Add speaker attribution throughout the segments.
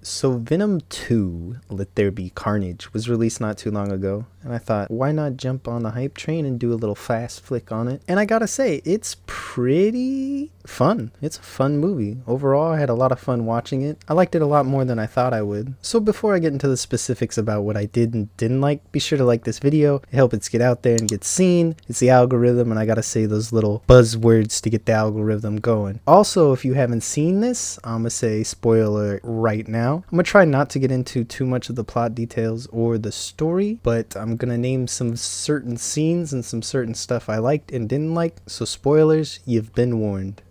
Speaker 1: So Venom 2, Let There Be Carnage, was released not too long ago, and I thought, why not jump on the hype train and do a little fast flick on it? And I gotta say, it's pretty fun. It's a fun movie. Overall, I had a lot of fun watching it. I liked it a lot more than I thought I would. So before I get into the specifics about what I did and didn't like, be sure to like this video. It helps it get out there and get seen. It's the algorithm, and I gotta say those little buzzwords to get the algorithm going. Also, if you haven't seen this, I'm gonna say spoiler right now. I'm gonna try not to get into too much of the plot details or the story, but I'm gonna name some certain scenes and some certain stuff I liked and didn't like. So spoilers, you've been warned.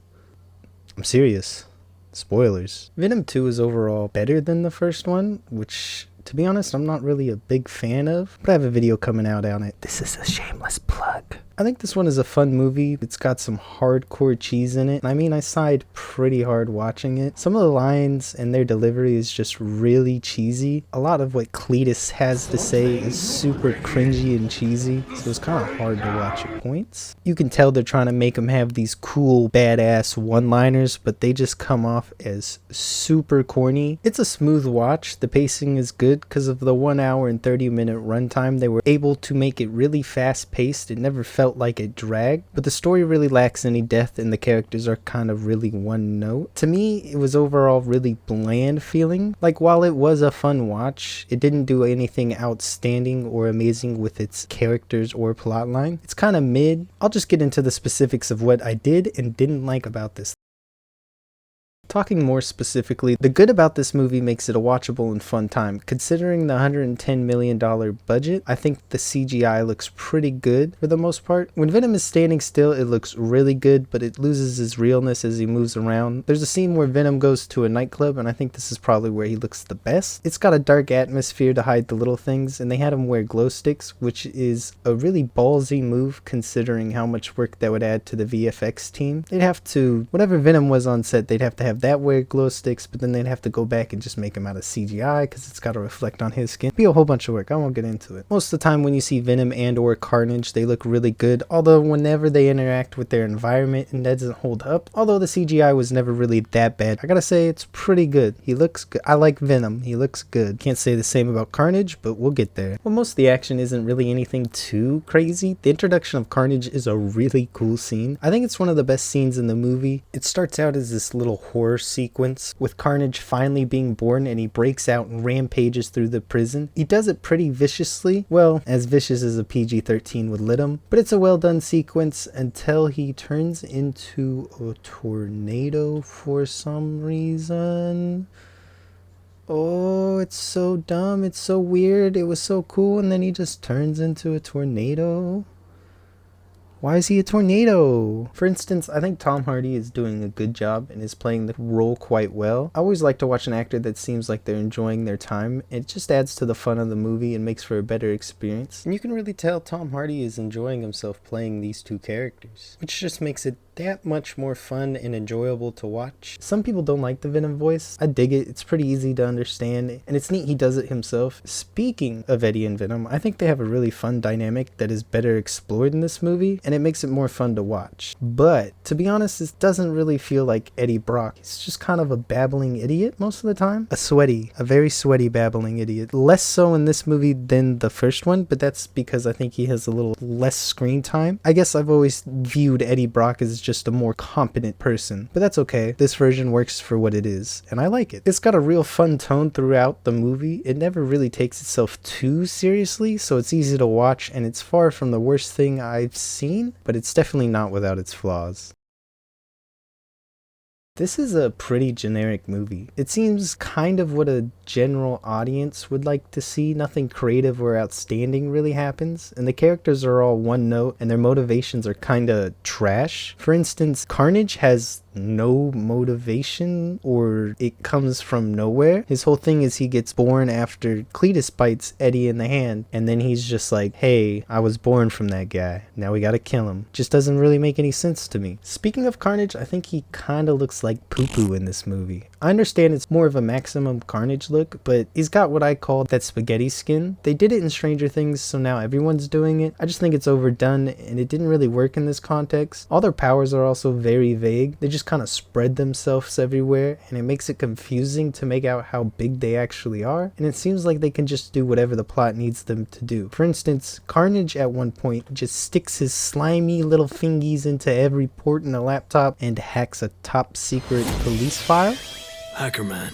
Speaker 1: I'm serious. Spoilers. Venom 2 is overall better than the first one, which, to be honest, I'm not really a big fan of, but I have a video coming out on it. This is a shameless plug. I think this one is a fun movie. It's got some hardcore cheese in it. I mean, I sighed pretty hard watching it. Some of the lines and their delivery is just really cheesy. A lot of what Cletus has to say is super cringy and cheesy, so it's kind of hard to watch at points. You can tell they're trying to make him have these cool, badass one-liners, but they just come off as super corny. It's a smooth watch. The pacing is good because of the 1 hour and 30-minute runtime. They were able to make it really fast-paced. It never felt like it dragged, but the story really lacks any depth and the characters are kind of really one note. To me, it was overall really bland feeling. Like, while it was a fun watch, it didn't do anything outstanding or amazing with its characters or plotline. It's kind of mid. I'll just get into the specifics of what I did and didn't like about this. Talking more specifically, the good about this movie makes it a watchable and fun time. Considering the $110 million budget, I think the CGI looks pretty good for the most part. When Venom is standing still, it looks really good, but it loses his realness as he moves around. There's a scene where Venom goes to a nightclub, and I think this is probably where he looks the best. It's got a dark atmosphere to hide the little things, and they had him wear glow sticks, which is a really ballsy move considering how much work that would add to the VFX team. They'd have to, whatever Venom was on set, they'd have to have that wear glow sticks, but then they'd have to go back and just make him out of CGI because it's got to reflect on his skin. Be a whole bunch of work. I won't get into it. Most of the time when you see Venom and or Carnage, they look really good, although whenever they interact with their environment, it doesn't hold up. Although the CGI was never really that bad, I gotta say it's pretty good. He looks good. I like Venom. He looks good. Can't say the same about Carnage, but we'll get there. Well, most of the action isn't really anything too crazy. The introduction of Carnage is a really cool scene. I think it's one of the best scenes in the movie. It starts out as this little horror sequence with Carnage finally being born, and he breaks out and rampages through the prison. He does it pretty viciously, well, as vicious as a PG-13 would let him, but it's a well done sequence until he turns into a tornado for some reason. Oh, it's so dumb, it's so weird, it was so cool, and then he just turns into a tornado. Why is he a tornado? For instance, I think Tom Hardy is doing a good job and is playing the role quite well. I always like to watch an actor that seems like they're enjoying their time. It just adds to the fun of the movie and makes for a better experience. And you can really tell Tom Hardy is enjoying himself playing these two characters, which just makes it that much more fun and enjoyable to watch. Some people don't like the Venom voice. I dig it. It's pretty easy to understand, and it's neat he does it himself. Speaking of Eddie and Venom, I think they have a really fun dynamic that is better explored in this movie, and it makes it more fun to watch. But to be honest, this doesn't really feel like Eddie Brock. He's just kind of a babbling idiot most of the time. A very sweaty babbling idiot. Less so in this movie than the first one, but that's because I think he has a little less screen time. I guess I've always viewed Eddie Brock as just a more competent person, but that's okay. This version works for what it is, and I like it. It's got a real fun tone throughout the movie. It never really takes itself too seriously, so it's easy to watch, and it's far from the worst thing I've seen, but it's definitely not without its flaws. This is a pretty generic movie. It seems kind of what a general audience would like to see. Nothing creative or outstanding really happens, and the characters are all one note, and their motivations are kinda trash. For instance, Carnage has no motivation, or it comes from nowhere. His whole thing is he gets born after Cletus bites Eddie in the hand, and then he's just like, hey, I was born from that guy, now we gotta kill him. Just doesn't really make any sense to me. Speaking of Carnage, I think he kinda looks like poo-poo in this movie. I understand it's more of a Maximum Carnage look, but he's got what I call that spaghetti skin. They did it in Stranger Things, so now everyone's doing it. I just think it's overdone, and it didn't really work in this context. All their powers are also very vague. They just just kind of spread themselves everywhere, and it makes it confusing to make out how big they actually are, and it seems like they can just do whatever the plot needs them to do. For instance, Carnage at one point just sticks his slimy little fingies into every port in a laptop and hacks a top secret police file.
Speaker 2: Hacker Man.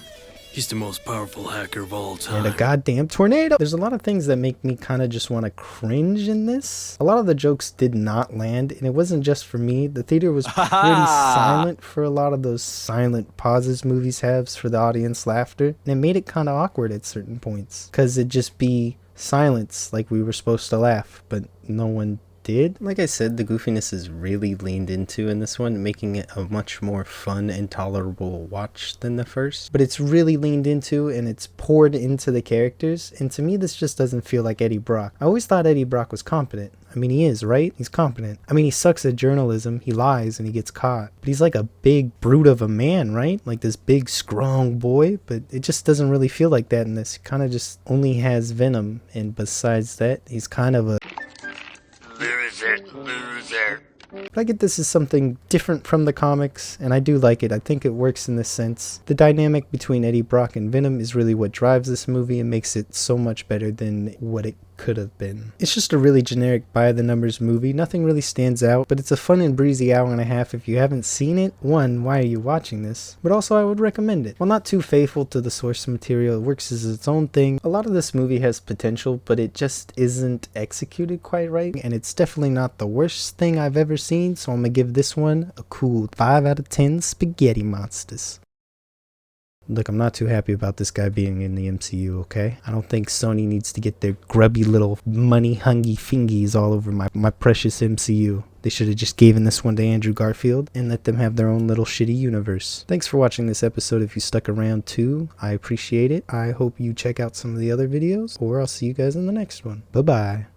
Speaker 2: He's the most powerful hacker of all time.
Speaker 1: And a goddamn tornado. There's a lot of things that make me kind of just want to cringe in this. A lot of the jokes did not land, and it wasn't just for me. The theater was pretty silent for a lot of those silent pauses movies have for the audience laughter. And it made it kind of awkward at certain points, because it'd just be silence like we were supposed to laugh, but no one did. Like I said, the goofiness is really leaned into in this one, making it a much more fun and tolerable watch than the first. But it's really leaned into, and it's poured into the characters, and to me this just doesn't feel like Eddie Brock. I always thought Eddie Brock was competent. I mean, he is, right? He's competent. I mean, he sucks at journalism, he lies, and he gets caught. But he's like a big brute of a man, right? Like this big, strong boy, but it just doesn't really feel like that in this. He kind of just only has Venom, and besides that, he's kind of a loser. But I get this is something different from the comics, and I do like it. I think it works in this sense. The dynamic between Eddie Brock and Venom is really what drives this movie and makes it so much better than what it could have been. It's just a really generic by-the-numbers movie. Nothing really stands out, but it's a fun and breezy hour and a half. If you haven't seen it, one, why are you watching this? But also I would recommend it. While not too faithful to the source material, it works as its own thing. A lot of this movie has potential, but it just isn't executed quite right, and it's definitely not the worst thing I've ever seen, so I'm gonna give this one a cool 5 out of 10 spaghetti monsters. Look, I'm not too happy about this guy being in the MCU, okay? I don't think Sony needs to get their grubby little money-hungry fingies all over my precious MCU. They should have just given this one to Andrew Garfield and let them have their own little shitty universe. Thanks for watching this episode. If you stuck around too, I appreciate it. I hope you check out some of the other videos, or I'll see you guys in the next one. Bye-bye.